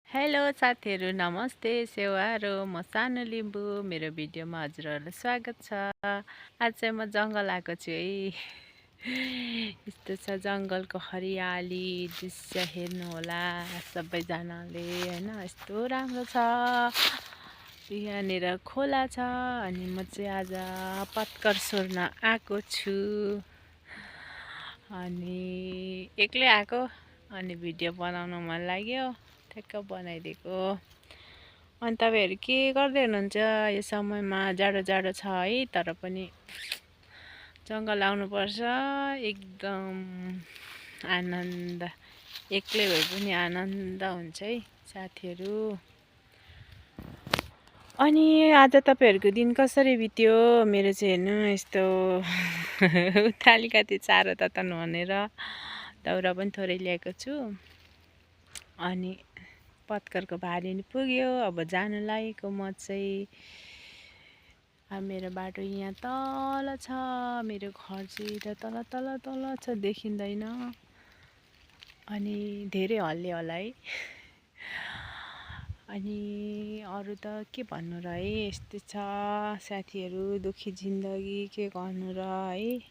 Hello साथीहरू, नमस्ते सेवारो। म सानो लिम्बू। मेरो भिडियोमा हजुरहरूलाई स्वागत छ। आज चाहिँ म जङ्गल आएको छु है। यस्तो छ जङ्गलको हरियाली दृश्य हेर्नु होला सबैजनाले हैन। यस्तो राम्रो छ। यहाँनिर खोला छ अनि म चाहिँ आज पत्कर सोर्न आएको छु। अनि एक्लै आएको अनि भिडियो बनाउनु मन लाग्यो, ठ्याक्क बनाइदिएको। अनि तपाईँहरू के गर्दै हुनुहुन्छ यो समयमा? जाडो जाडो छ है, तर पनि जङ्गल आउनुपर्छ। एकदम आनन्द, एक्लै भए पनि आनन्द हुन्छ है साथीहरू। अनि आज तपाईँहरूको दिन कसरी बित्यो? मेरो चाहिँ हेर्नु यस्तो अलिकति चारो तताउनु भनेर दाउरा पनि थोरै ल्याएको छु। अनि पत्करको भारी नि पुग्यो। अब जानु लागेको म चाहिँ। अब मेरो बाटो यहाँ तल छ। मेरो घर चाहिँ तल तल तल छ, देखिँदैन। अनि धेरै हल्ले होला है। अनि अरू त के भन्नु र है, यस्तै छ साथीहरू। दुखी जिन्दगी के गर्नु र है।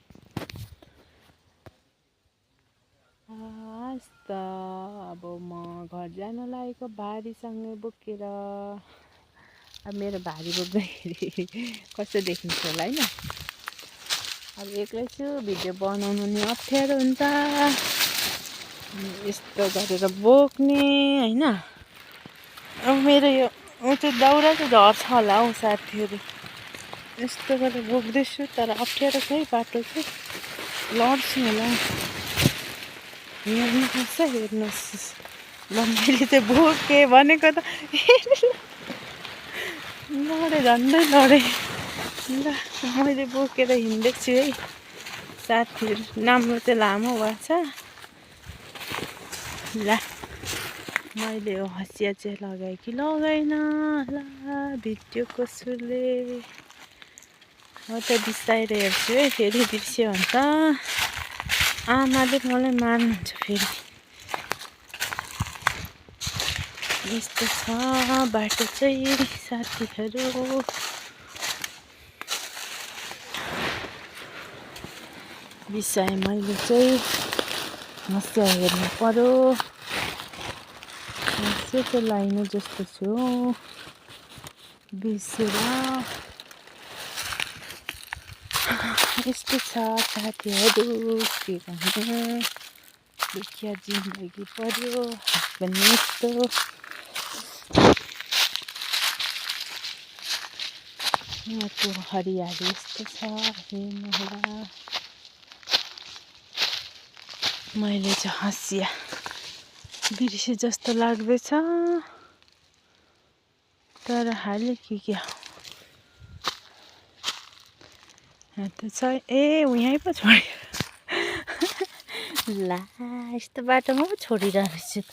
त अब म घर जान लागेको भारीसँगै बोकेर। अब मेरो भारी बोक्दाखेरि कस्तो देखिन्छ होला हैन। अब एक्लै छु, भिडियो बनाउनु नि अप्ठ्यारो हुन्छ। यस्तो गरेर बोक्ने हैन। अब मेरो यो चाहिँ दाउरा चाहिँ झर्छ होला हौ साथीहरू। यस्तो गरेर बोक्दैछु, तर अप्ठ्यारो छ है बाटो चाहिँ। लड्छु होला। हेर्नुपर्छ, हेर्नुहोस्। ल मैले चाहिँ बोकेँ भनेको त लडे, झन्डै लडे। ल मैले बोकेर हिँड्दैछु है साथीहरू। राम्रो चाहिँ लामो भएको छ। ल मैले यो हँसिया चाहिँ लगाएँ कि लगाएन? ल भिडियोको सुरुले म त बिस्तारै हेर्छु है, फेरि बिर्स्यो भने त आमाले मलाई मार्नुहुन्छ फेरि। यस्तो छ बाटो चाहिँ साथीहरू। विषय मैले चाहिँ हँसिया हेर्नु पर्यो। हँसिया चाहिँ लाइनु जस्तो छु बिर्सेर। यस्तो छ साथीहरू, के भन्नु। दुखिया जिन्दगी पर्यो पनि यस्तो। यहाँको हरियाली यस्तो छ, हेर्नु होला। मैले चाहिँ हँसिया बिर्से जस्तो लाग्दैछ, तर हाले के त छ। ए यहीँ पो छोड्यो। ला यस्तो बाटोमा पो छोडिरहेको छु।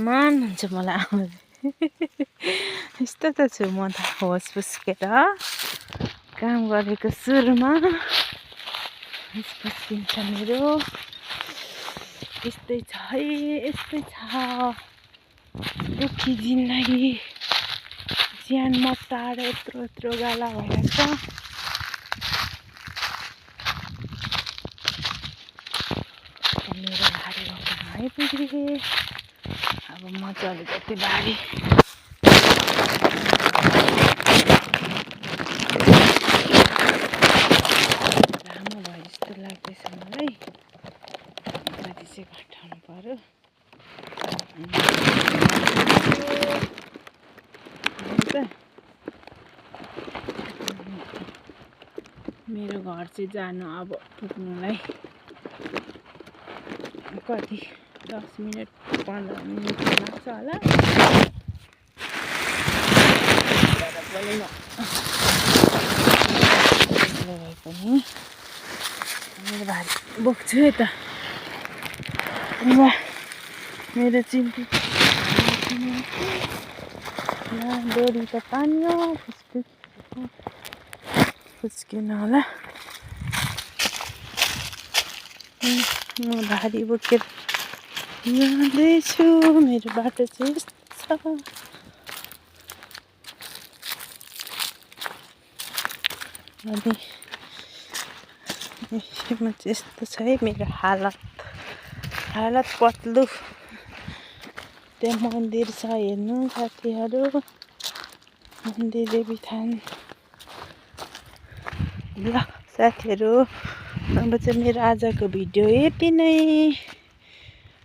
मान्नुहुन्छ मलाई आमाले। यस्तो त छु म त, होस फुस्केर काम गरेको सुरुमा होस फुस्किन्छ मेरो। यस्तै छ है, यस्तै छ दुखी जिन्दगी। ज्यान मताएर यत्रो यत्रो गाला भइरहेको छ। मेरो भारी बोकेर आइपुगेँ। अब म चाहिँ अलिकति भारी लामो भयो जस्तो लाग्दैछ मलाई। भारी चाहिँ घटाउनु पर्यो। मेरो घर चाहिँ जानु अब पुग्नुलाई कति 10 मिनट 15 मिनट लाग्छ होला। पनि मेरो भारी बोक्छु है त। मेरो चिम्पी डोरी त तान्यो, फुस्किन होला। म भारी बोकेर जाँदैछु। मेरो बाटो चाहिँ अनि यसमा चाहिँ यस्तो छ है मेरो हालत पत्लु। त्यहाँ मन्दिर छ हेर्नु साथीहरू, मन्दिर देवीथान। ल साथीहरू, अब चाहिँ मेरो आजको भिडियो यति नै।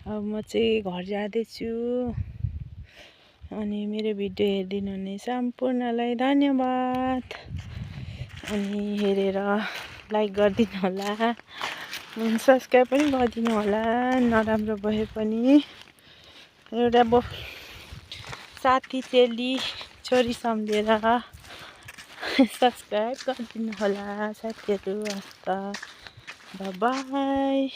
अब म चाहिँ घर जाँदैछु। अनि मेरो भिडियो हेरिदिनु हुने सम्पूर्णलाई धन्यवाद। अनि हेरेर लाइक गरिदिनु होला, सब्सक्राइब पनि गरिदिनु होला। नराम्रो भए पनि एउटा साथी चेली छोरी सम्झेर सब्सक्राइब गरिदिनु होला साथीहरू। हस् त, बाई।